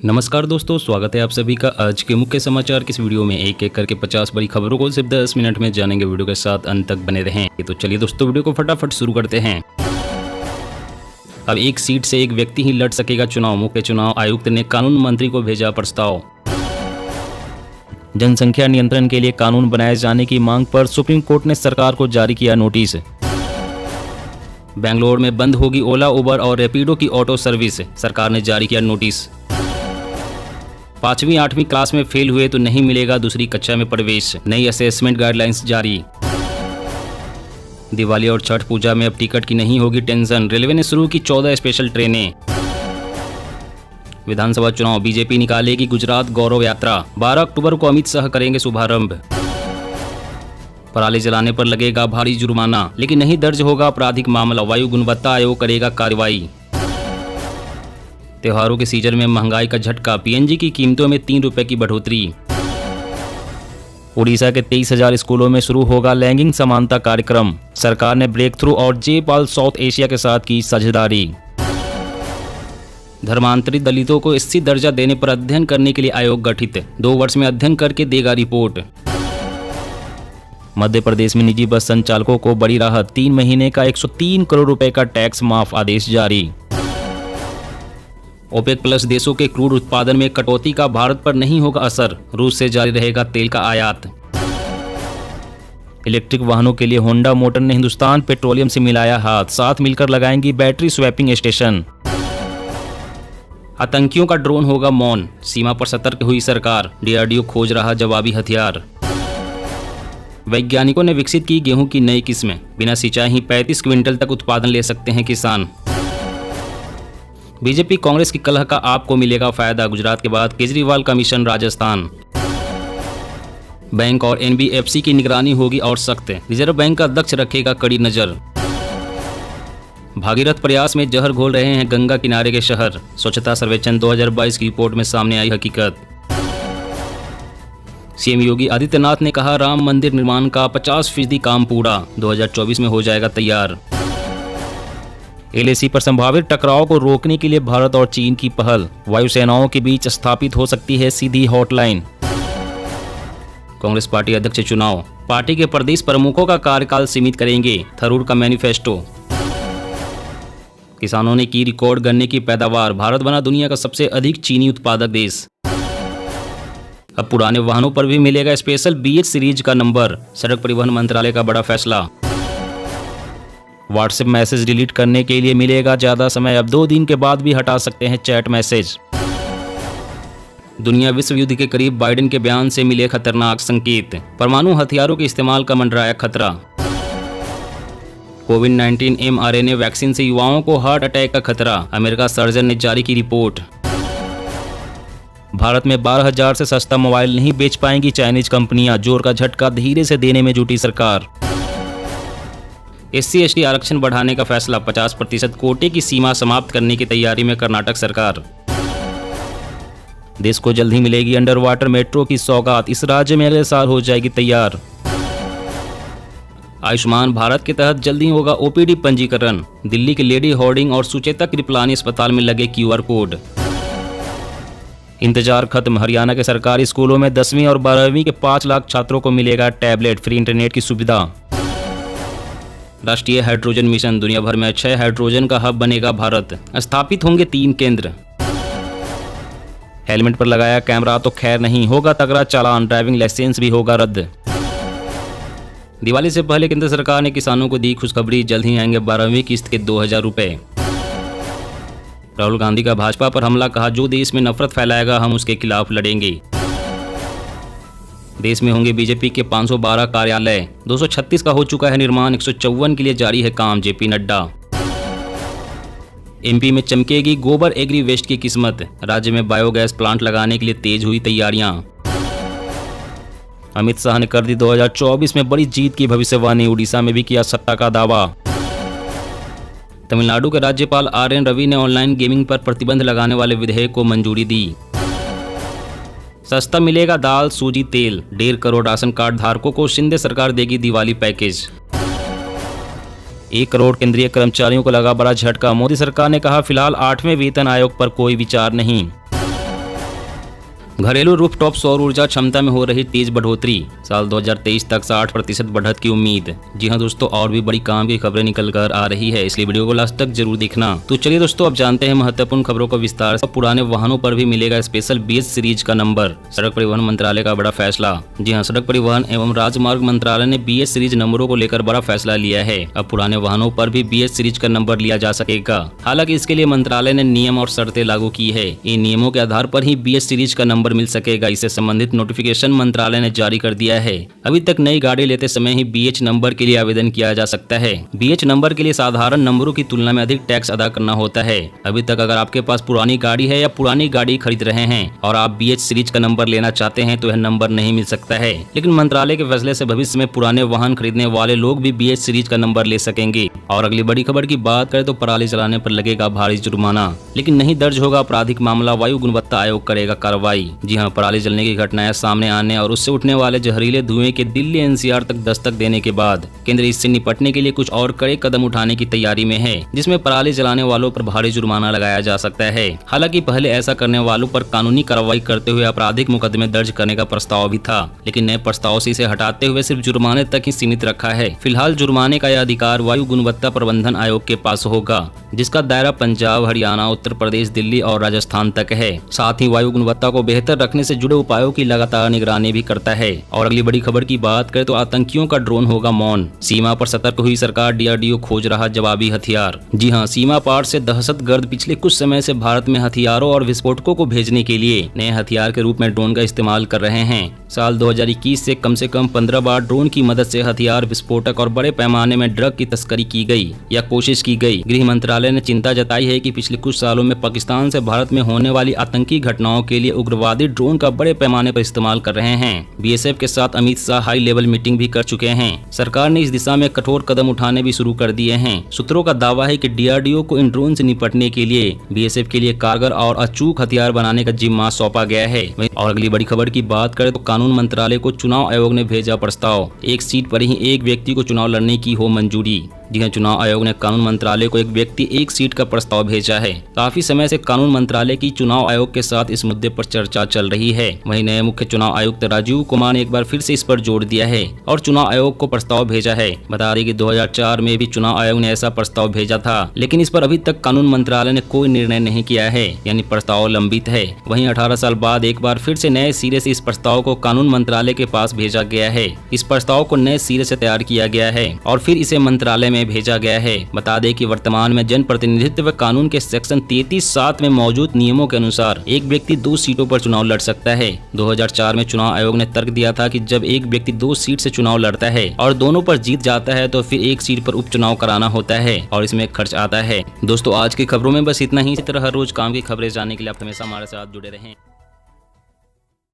नमस्कार दोस्तों, स्वागत है आप सभी का आज के मुख्य समाचार की इस वीडियो में। एक एक करके 50 बड़ी खबरों को सिर्फ 10 मिनट में जानेंगे। वीडियो के साथ अंत तक बने रहें। तो चलिए दोस्तों, वीडियो को फटाफट शुरू करते हैं। अब एक सीट से एक व्यक्ति ही लड़ सकेगा चुनाव। मुख्य चुनाव आयुक्त ने कानून मंत्री को भेजा प्रस्ताव। जनसंख्या नियंत्रण के लिए कानून बनाए जाने की मांग पर सुप्रीम कोर्ट ने सरकार को जारी किया नोटिस। बेंगलोर में बंद होगी ओला, उबर और रैपिडो की ऑटो सर्विस, सरकार ने जारी किया नोटिस। 5वीं 8वीं क्लास में फेल हुए तो नहीं मिलेगा दूसरी कक्षा में प्रवेश, नई असेसमेंट गाइडलाइंस जारी। दिवाली और छठ पूजा में अब टिकट की नहीं होगी टेंशन, रेलवे ने शुरू की 14 स्पेशल ट्रेनें। विधानसभा चुनाव, बीजेपी निकालेगी गुजरात गौरव यात्रा, 12 अक्टूबर को अमित शाह करेंगे शुभारंभ। पराली जलाने पर लगेगा भारी जुर्माना, लेकिन नहीं दर्ज होगा आपराधिक मामला, वायु गुणवत्ता आयोग करेगा कार्रवाई। त्योहारों के सीजन में महंगाई का झटका, पीएनजी की कीमतों में 3 रुपए की बढ़ोतरी। उड़ीसा के 23,000 स्कूलों में शुरू होगा लैंगिक समानता कार्यक्रम, सरकार ने ब्रेक थ्रू और जेपाल साउथ एशिया के साथ की साझेदारी। धर्मांतरित दलितों को SC दर्जा देने पर अध्ययन करने के लिए आयोग गठित, 2 वर्ष में अध्ययन करके देगा रिपोर्ट। मध्य प्रदेश में निजी बस संचालकों को बड़ी राहत, 3 महीने का 103 करोड़ रुपए का टैक्स माफ, आदेश जारी। ओपेक प्लस देशों के क्रूड उत्पादन में कटौती का भारत पर नहीं होगा असर, रूस से जारी रहेगा तेल का आयात। इलेक्ट्रिक वाहनों के लिए होंडा मोटर ने हिंदुस्तान पेट्रोलियम से मिलाया हाथ, साथ मिलकर लगाएंगी बैटरी स्वैपिंग स्टेशन। आतंकियों का ड्रोन होगा मौन, सीमा पर सतर्क हुई सरकार, DRDO खोज रहा जवाबी हथियार। वैज्ञानिकों ने विकसित की गेहूं की नई किस्म, बिना सिंचाई ही 35 क्विंटल तक उत्पादन ले सकते हैं किसान। बीजेपी कांग्रेस की कलह का आपको मिलेगा फायदा, गुजरात के बाद केजरीवाल का मिशन राजस्थान। बैंक और NBFC की निगरानी होगी और सख्त, रिजर्व बैंक का अध्यक्ष रखेगा कड़ी नजर। भागीरथ प्रयास में जहर घोल रहे हैं गंगा किनारे के शहर, स्वच्छता सर्वेक्षण 2022 की रिपोर्ट में सामने आई हकीकत। सीएम योगी आदित्यनाथ ने कहा राम मंदिर निर्माण का 50% काम पूरा, 2024 में हो जाएगा तैयार। LAC पर संभावित टकराव को रोकने के लिए भारत और चीन की पहल, वायुसेनाओं के बीच स्थापित हो सकती है सीधी हॉटलाइन। कांग्रेस पार्टी अध्यक्ष चुनाव, पार्टी के प्रदेश प्रमुखों का कार्यकाल सीमित करेंगे, थरूर का मैनिफेस्टो। किसानों ने की रिकॉर्ड गन्ने की पैदावार, भारत बना दुनिया का सबसे अधिक चीनी उत्पादक देश। अब पुराने वाहनों पर भी मिलेगा स्पेशल BH सीरीज का नंबर, सड़क परिवहन मंत्रालय का बड़ा फैसला। व्हाट्सएप मैसेज डिलीट करने के लिए मिलेगा ज़्यादा समय, अब 2 दिन के बाद भी हटा सकते हैं चैट मैसेज। दुनिया विश्व युद्ध के करीब, बाइडेन के बयान से मिले खतरनाक संकेत, परमाणु हथियारों के इस्तेमाल का मंडराया खतरा। कोविड-19 mRNA वैक्सीन से युवाओं को हार्ट अटैक का खतरा, अमेरिका सर्जन ने जारी की रिपोर्ट। भारत में 12,000 से सस्ता मोबाइल नहीं बेच पाएंगी चाइनीज कंपनियां, जोर का झटका धीरे से देने में जुटी सरकार। SC/ST आरक्षण बढ़ाने का फैसला, 50% कोटे की सीमा समाप्त करने की तैयारी में कर्नाटक सरकार। देश को जल्द ही मिलेगी अंडर वाटर मेट्रो की सौगात, इस राज्य में अगले साल हो जाएगी तैयार। आयुष्मान भारत के तहत जल्दी होगा OPD पंजीकरण, दिल्ली के लेडी हार्डिंग और सुचेता कृपलानी अस्पताल में लगे QR कोड। इंतजार खत्म, हरियाणा के सरकारी स्कूलों में 10वीं और 12वीं के 5 लाख छात्रों को मिलेगा टैबलेट, फ्री इंटरनेट की सुविधा। राष्ट्रीय हाइड्रोजन मिशन, दुनिया भर में अक्षय हाइड्रोजन का हब बनेगा भारत, स्थापित होंगे 3 केंद्र। हेलमेट पर लगाया कैमरा तो खैर नहीं, होगा तगड़ा चालान, ड्राइविंग लाइसेंस भी होगा रद्द। दिवाली से पहले केंद्र सरकार ने किसानों को दी खुशखबरी, जल्द ही आएंगे 12वीं किस्त के 2,000 रुपए। राहुल गांधी का भाजपा पर हमला, कहा जो देश में नफरत फैलाएगा हम उसके खिलाफ लड़ेंगे। देश में होंगे बीजेपी के 512 कार्यालय, 236 का हो चुका है निर्माण, 154 के लिए जारी है काम, JP नड्डा। MP में चमकेगी गोबर एग्री वेस्ट की किस्मत, राज्य में बायोगैस प्लांट लगाने के लिए तेज हुई तैयारियां। अमित शाह ने कर दी 2024 में बड़ी जीत की भविष्यवाणी, उड़ीसा में भी किया सत्ता का दावा। तमिलनाडु के राज्यपाल RN रवि ने ऑनलाइन गेमिंग पर प्रतिबंध लगाने वाले विधेयक को मंजूरी दी। सस्ता मिलेगा दाल, सूजी, तेल, 1.5 करोड़ राशन कार्ड धारकों को शिंदे सरकार देगी दिवाली पैकेज। 1 करोड़ केंद्रीय कर्मचारियों को लगा बड़ा झटका, मोदी सरकार ने कहा फिलहाल 8वें वेतन आयोग पर कोई विचार नहीं। घरेलू रूफटॉप सौर ऊर्जा क्षमता में हो रही तेज बढ़ोतरी, साल 2023 तक 60% बढ़त की उम्मीद। जी हां दोस्तों, और भी बड़ी काम की खबरें निकल कर आ रही है, इसलिए वीडियो को लास्ट तक जरूर देखना। तो चलिए दोस्तों, अब जानते हैं महत्वपूर्ण खबरों को विस्तार से। पुराने वाहनों पर भी मिलेगा स्पेशल BS सीरीज का नंबर, सड़क परिवहन मंत्रालय का बड़ा फैसला। जी हाँ, सड़क परिवहन एवं राजमार्ग मंत्रालय ने BS सीरीज नंबरों को लेकर बड़ा फैसला लिया है। अब पुराने वाहनों पर भी BS सीरीज का नंबर लिया जा सकेगा। हालांकि इसके लिए मंत्रालय ने नियम और शर्तें लागू की है। इन नियमों के आधार पर ही BS सीरीज का नंबर मिल सकेगा। इससे संबंधित नोटिफिकेशन मंत्रालय ने जारी कर दिया है। अभी तक नई गाड़ी लेते समय ही BH नंबर के लिए आवेदन किया जा सकता है। BH नंबर के लिए साधारण नंबरों की तुलना में अधिक टैक्स अदा करना होता है। अभी तक अगर आपके पास पुरानी गाड़ी है या पुरानी गाड़ी खरीद रहे हैं और आप BH सीरीज का नंबर लेना चाहते हैं तो यह नंबर नहीं मिल सकता है। लेकिन मंत्रालय के फैसले से भविष्य में पुराने वाहन खरीदने वाले लोग भी BH सीरीज का नंबर ले सकेंगे। और अगली बड़ी खबर की बात करें तो पराली जलाने पर लगेगा भारी जुर्माना, लेकिन नहीं दर्ज होगा आपराधिक मामला। वायु गुणवत्ता आयोग करेगा कार्रवाई। जी हाँ, पराली जलने की घटनाएं सामने आने और उससे उठने वाले जहरीले धुएं के दिल्ली NCR तक दस्तक देने के बाद केंद्र इससे निपटने के लिए कुछ और कड़े कदम उठाने की तैयारी में है, जिसमें पराली जलाने वालों पर भारी जुर्माना लगाया जा सकता है। हालांकि पहले ऐसा करने वालों पर कानूनी कार्रवाई करते हुए आपराधिक मुकदमे दर्ज करने का प्रस्ताव भी था, लेकिन नए प्रस्ताव से इसे हटाते हुए सिर्फ जुर्माने तक ही सीमित रखा है। फिलहाल जुर्माने का यह अधिकार वायु गुणवत्ता प्रबंधन आयोग के पास होगा, जिसका दायरा पंजाब, हरियाणा, उत्तर प्रदेश, दिल्ली और राजस्थान तक है। साथ ही वायु गुणवत्ता को बेहतर रखने से जुड़े उपायों की लगातार निगरानी भी करता है। और अगली बड़ी खबर की बात करें तो आतंकियों का ड्रोन होगा मौन, सीमा पर सतर्क हुई सरकार। DRDO खोज रहा जवाबी हथियार। जी हां, सीमा पार से दहशतगर्द पिछले कुछ समय से भारत में हथियारों और विस्फोटकों को भेजने के लिए नए हथियार के रूप में ड्रोन का इस्तेमाल कर रहे हैं। साल 2021 से कम 15 बार ड्रोन की मदद से हथियार, विस्फोटक और बड़े पैमाने में ड्रग की तस्करी की गई या कोशिश की गई। गृह मंत्रालय ने चिंता जताई है कि पिछले कुछ सालों में पाकिस्तान से भारत में होने वाली आतंकी घटनाओं के लिए उग्रवादी ड्रोन का बड़े पैमाने पर इस्तेमाल कर रहे हैं। BSF के साथ Amit Shah high level meeting भी कर चुके हैं। सरकार ने इस दिशा में कठोर कदम उठाने भी शुरू कर दिए हैं। सूत्रों का दावा है कि DRDO को इन ड्रोन से निपटने के लिए BSF के लिए कारगर और अचूक हथियार बनाने का जिम्मा सौंपा गया है। और अगली बड़ी खबर की बात करें तो कानून मंत्रालय को चुनाव आयोग ने भेजा प्रस्ताव, एक सीट पर ही एक व्यक्ति को चुनाव लड़ने की हो मंजूरी। जी हाँ, चुनाव आयोग ने कानून मंत्रालय को एक व्यक्ति एक सीट का प्रस्ताव भेजा है। काफी समय से कानून मंत्रालय की चुनाव आयोग के साथ इस मुद्दे पर चर्चा चल रही है। वहीं नए मुख्य चुनाव आयुक्त राजीव कुमार ने एक बार फिर से इस पर जोर दिया है और चुनाव आयोग को प्रस्ताव भेजा है। बता दें कि 2004 में भी चुनाव आयोग ने ऐसा प्रस्ताव भेजा था, लेकिन इस पर अभी तक कानून मंत्रालय ने कोई निर्णय नहीं किया है, यानी प्रस्ताव लंबित है। वहीं 18 साल बाद एक बार फिर से नए सिरे से इस प्रस्ताव को कानून मंत्रालय के पास भेजा गया है। इस प्रस्ताव को नए सिरे से तैयार किया गया है और फिर इसे मंत्रालय में भेजा गया है। बता दें कि वर्तमान में जन प्रतिनिधित्व कानून के सेक्शन 33(7) में मौजूद नियमों के अनुसार एक व्यक्ति 2 सीटों पर चुनाव लड़ सकता है। 2004 में चुनाव आयोग ने तर्क दिया था कि जब एक व्यक्ति 2 सीट से चुनाव लड़ता है और दोनों पर जीत जाता है तो फिर एक सीट पर उपचुनाव कराना होता है और इसमें खर्च आता है। दोस्तों, आज की खबरों में बस इतना ही। इसी तरह हर रोज काम की खबरें जानने के लिए आप हमेशा हमारे साथ जुड़े रहें।